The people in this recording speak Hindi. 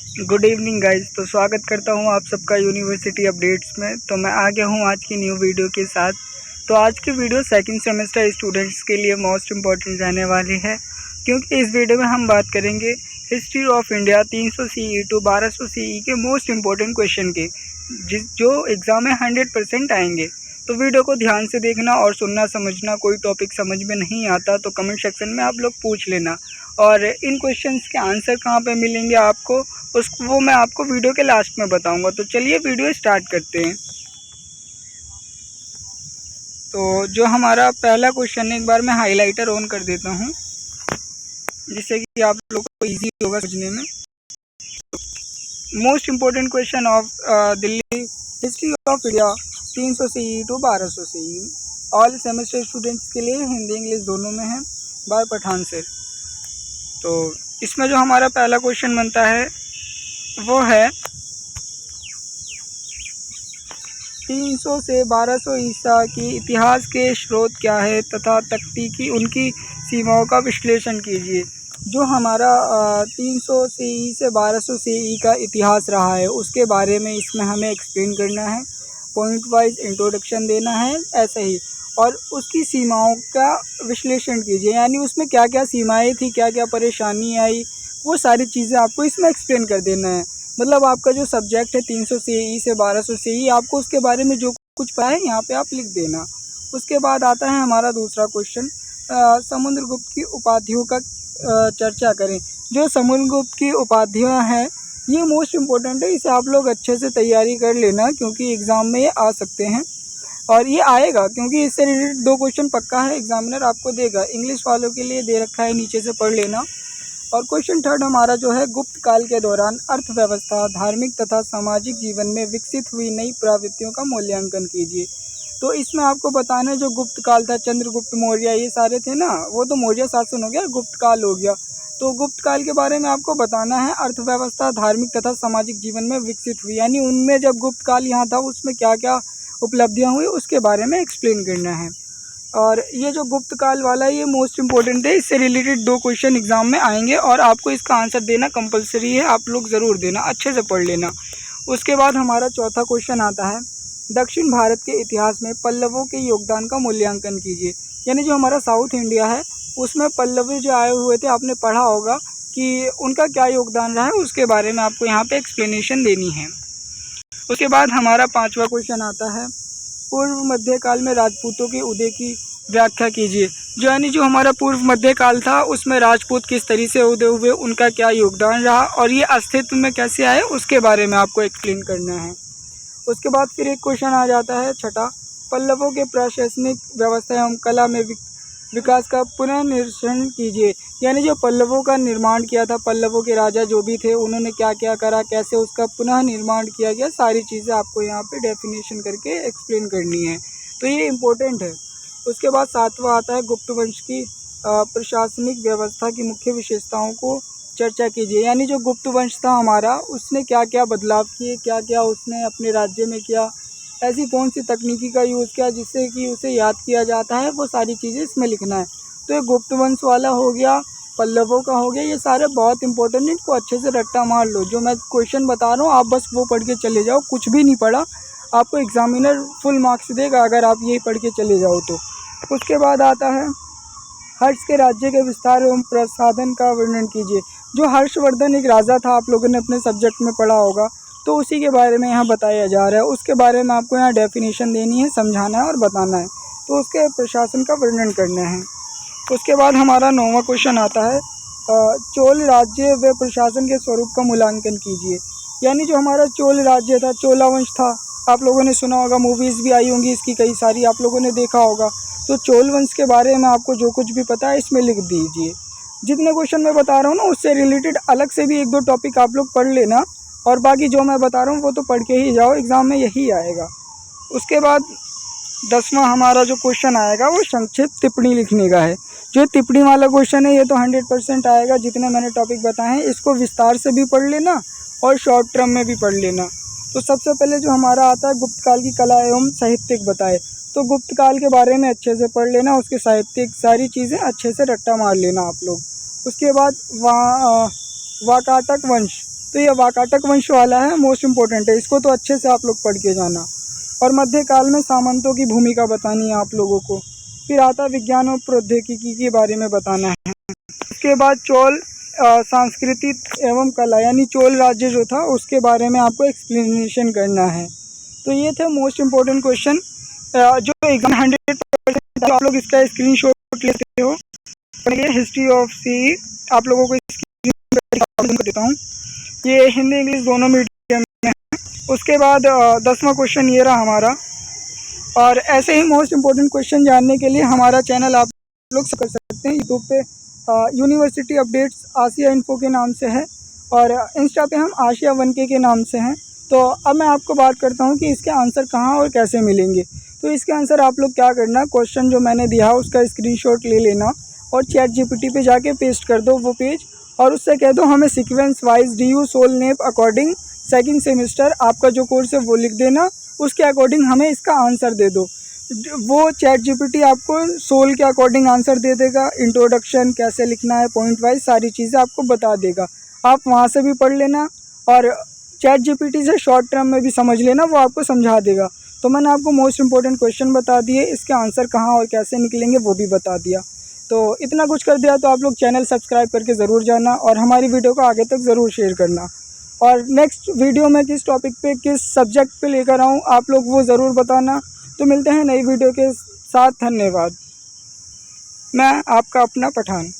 Good evening guys. तो स्वागत करता हूं आप सबका यूनिवर्सिटी अपडेट्स में। तो मैं आ गया हूं आज की न्यू वीडियो के साथ। तो आज की वीडियो सेकंड सेमेस्टर स्टूडेंट्स के लिए मोस्ट इम्पॉर्टेंट रहने वाली है, क्योंकि इस वीडियो में हम बात करेंगे history of India 300 CE to 1200 CE के मोस्ट इम्पॉर्टेंट क्वेश्चन के, जो एग्ज़ाम में 100% आएंगे। तो वीडियो को ध्यान से देखना और सुनना समझना। कोई टॉपिक समझ में नहीं आता तो कमेंट सेक्शन में आप लोग पूछ लेना, और इन क्वेश्चंस के आंसर कहाँ पे मिलेंगे आपको वो मैं आपको वीडियो के लास्ट में बताऊंगा। तो चलिए वीडियो स्टार्ट करते हैं। तो जो हमारा पहला क्वेश्चन है, एक बार मैं हाइलाइटर ऑन कर देता हूं जिससे कि आप लोग को इजी होगा समझने में। Most important question of Delhi history of India 300 CE to 1200 CE, all semester students के लिए हिंदी इंग्लिश दोनों में है, बाय पठान सर। तो इसमें जो हमारा पहला क्वेश्चन बनता है वो है 300 से 1200 ईसा की इतिहास के स्रोत क्या है तथा तख्ती उनकी सीमाओं का विश्लेषण कीजिए। जो हमारा 300 CE से 1200 CE का इतिहास रहा है उसके बारे में इसमें हमें एक्सप्लेन करना है, पॉइंट वाइज इंट्रोडक्शन देना है ऐसे ही, और उसकी सीमाओं का विश्लेषण कीजिए, यानी उसमें क्या क्या सीमाएं थी, क्या क्या परेशानी आई, वो सारी चीज़ें आपको इसमें एक्सप्लेन कर देना है। मतलब आपका जो सब्जेक्ट है 300 CE से 1200 CE, आपको उसके बारे में जो कुछ पता है यहाँ पे आप लिख देना। उसके बाद आता है हमारा दूसरा क्वेश्चन, समुद्रगुप्त की उपाधियों का चर्चा करें। जो समुद्रगुप्त की उपाधियाँ हैं ये मोस्ट इम्पोर्टेंट है, इसे आप लोग अच्छे से तैयारी कर लेना क्योंकि एग्ज़ाम में ये आ सकते हैं और ये आएगा, क्योंकि इससे रिलेटेड 2 क्वेश्चन पक्का है एग्जामिनर आपको देगा। इंग्लिश वालों के लिए दे रखा है, नीचे से पढ़ लेना। और क्वेश्चन थर्ड हमारा जो है, गुप्त काल के दौरान अर्थव्यवस्था, धार्मिक तथा सामाजिक जीवन में विकसित हुई नई प्रवृत्तियों का मूल्यांकन कीजिए। तो इसमें आपको बताना है जो गुप्त काल था, चंद्रगुप्त मौर्य ये सारे थे ना, वो तो मौर्य शासन हो गया, गुप्त काल हो गया। तो गुप्त काल के बारे में आपको बताना है अर्थव्यवस्था धार्मिक तथा सामाजिक जीवन में विकसित हुई, यानी उनमें जब गुप्त काल यहाँ था उसमें क्या क्या उपलब्धियाँ हुई उसके बारे में एक्सप्लेन करना है। और ये जो गुप्त काल वाला है ये मोस्ट इम्पोर्टेंट है, इससे रिलेटेड 2 क्वेश्चन एग्जाम में आएंगे और आपको इसका आंसर देना कंपलसरी है, आप लोग ज़रूर देना, अच्छे से पढ़ लेना। उसके बाद हमारा चौथा क्वेश्चन आता है, दक्षिण भारत के इतिहास में पल्लवों के योगदान का मूल्यांकन कीजिए। यानी जो हमारा साउथ इंडिया है उसमें पल्लव जो आए हुए थे, आपने पढ़ा होगा कि उनका क्या योगदान रहा है, उसके बारे में आपको यहाँ पे एक्सप्लेनेशन देनी है। उसके बाद हमारा पाँचवा क्वेश्चन आता है, पूर्व मध्यकाल में राजपूतों के उदय की व्याख्या कीजिए। यानी जो हमारा पूर्व मध्यकाल था उसमें राजपूत किस तरीके से उदय हुए, उनका क्या योगदान रहा और ये अस्तित्व में कैसे आए उसके बारे में आपको एक्सप्लेन करना है। उसके बाद फिर एक क्वेश्चन आ जाता है छठा, पल्लवों के प्रशासनिक व्यवस्था एवं कला में विकास का पुनः निरीक्षण कीजिए। यानी जो पल्लवों का निर्माण किया था, पल्लवों के राजा जो भी थे उन्होंने क्या क्या करा, कैसे उसका पुनः निर्माण किया गया, सारी चीज़ें आपको यहाँ पे डेफिनेशन करके एक्सप्लेन करनी है, तो ये इम्पोर्टेंट है। उसके बाद सातवां आता है, गुप्त वंश की प्रशासनिक व्यवस्था की मुख्य विशेषताओं को चर्चा कीजिए। यानी जो गुप्त वंश था हमारा उसने क्या क्या बदलाव किए, क्या क्या उसने अपने राज्य में किया, ऐसी कौन सी तकनीकी का यूज़ किया जिससे कि उसे याद किया जाता है, वो सारी चीज़ें इसमें लिखना है। तो ये गुप्त वंश वाला हो गया, पल्लवों का हो गया, ये सारे बहुत इंपॉर्टेंट है, इनको अच्छे से रट्टा मार लो। जो मैं क्वेश्चन बता रहा हूँ आप बस वो पढ़ के चले जाओ, कुछ भी नहीं पढ़ा, आपको एग्जामिनर फुल मार्क्स देगा अगर आप यही पढ़ के चले जाओ तो। उसके बाद आता है, हर्ष के राज्य के विस्तार एवं प्रसाधन का वर्णन कीजिए। जो हर्षवर्धन एक राजा था, आप लोगों ने अपने सब्जेक्ट में पढ़ा होगा, तो उसी के बारे में यहाँ बताया जा रहा है, उसके बारे में आपको यहाँ डेफिनेशन देनी है, समझाना है और बताना है, तो उसके प्रशासन का वर्णन करना है। उसके बाद हमारा 9वां क्वेश्चन आता है, चोल राज्य व प्रशासन के स्वरूप का मूल्यांकन कीजिए। यानी जो हमारा चोल राज्य था, चोला वंश था, आप लोगों ने सुना होगा, मूवीज़ भी आई होंगी इसकी कई सारी, आप लोगों ने देखा होगा। तो चोल वंश के बारे में आपको जो कुछ भी पता है इसमें लिख दीजिए। जितने क्वेश्चन मैं बता रहा हूँ ना उससे रिलेटेड अलग से भी 1-2 टॉपिक आप लोग पढ़ लेना, और बाकी जो मैं बता रहा हूँ वो तो पढ़ के ही जाओ, एग्ज़ाम में यही आएगा। उसके बाद 10वां हमारा जो क्वेश्चन आएगा वो संक्षिप्त टिप्पणी लिखने का है। जो टिप्पणी वाला क्वेश्चन है ये तो 100% आएगा, जितने मैंने टॉपिक बताए हैं इसको विस्तार से भी पढ़ लेना और शॉर्ट टर्म में भी पढ़ लेना। तो सबसे पहले जो हमारा आता है, गुप्त काल की कला एवं साहित्यिक बताए। तो गुप्त काल के बारे में अच्छे से पढ़ लेना, उसके साहित्यिक सारी चीज़ें अच्छे से रट्टा मार लेना आप लोग। उसके बाद वाकाटक वंश, तो ये वाकाटक वंश वाला है, मोस्ट इम्पोर्टेंट है, इसको तो अच्छे से आप लोग पढ़ के जाना। और मध्यकाल में सामंतों की भूमिका बतानी है आप लोगों को। फिर आता विज्ञान और प्रौद्योगिकी के बारे में बताना है। उसके बाद चोल संस्कृति एवं कला, यानी चोल राज्य जो था उसके बारे में आपको एक्सप्लेनेशन करना है। तो ये थे मोस्ट इम्पोर्टेंट क्वेश्चन जो एग्जाम 100% आप लोग इसका स्क्रीनशॉट लेते हो। और ये हिस्ट्री ऑफ सी आप लोगों को देता हूँ, ये हिंदी इंग्लिश दोनों मीडियम में है। उसके बाद 10वां क्वेश्चन ये रहा हमारा। और ऐसे ही मोस्ट इम्पोर्टेंट क्वेश्चन जानने के लिए हमारा चैनल आप लोग कर सकते हैं यूट्यूब पे, यूनिवर्सिटी अपडेट्स आसिया इन्फो के नाम से है, और इंस्टा पे हम आशिया 1K के नाम से हैं। तो अब मैं आपको बात करता हूँ कि इसके आंसर कहाँ और कैसे मिलेंगे। तो इसके आंसर आप लोग क्या करना, क्वेश्चन जो मैंने दिया उसका स्क्रीनशॉट ले लेना और ChatGPT पे जाके पेस्ट कर दो वो पेज, और उससे कह दो हमें sequence wise DU SOL NEP according second semester आपका जो कोर्स है वो लिख देना, उसके अकॉर्डिंग हमें इसका आंसर दे दो। वो ChatGPT आपको सोल के अकॉर्डिंग आंसर दे देगा, इंट्रोडक्शन कैसे लिखना है पॉइंट वाइज सारी चीज़ें आपको बता देगा। आप वहाँ से भी पढ़ लेना और ChatGPT से शॉर्ट टर्म में भी समझ लेना, वो आपको समझा देगा। तो मैंने आपको मोस्ट इंपॉर्टेंट क्वेश्चन बता दिए, इसके आंसर कहाँ और कैसे निकलेंगे वो भी बता दिया। तो इतना कुछ कर दिया तो आप लोग चैनल सब्सक्राइब करके ज़रूर जाना और हमारी वीडियो को आगे तक ज़रूर शेयर करना। और नेक्स्ट वीडियो में किस टॉपिक पे किस सब्जेक्ट पे लेकर आऊँ आप लोग वो ज़रूर बताना। तो मिलते हैं नई वीडियो के साथ। धन्यवाद। मैं आपका अपना पठान।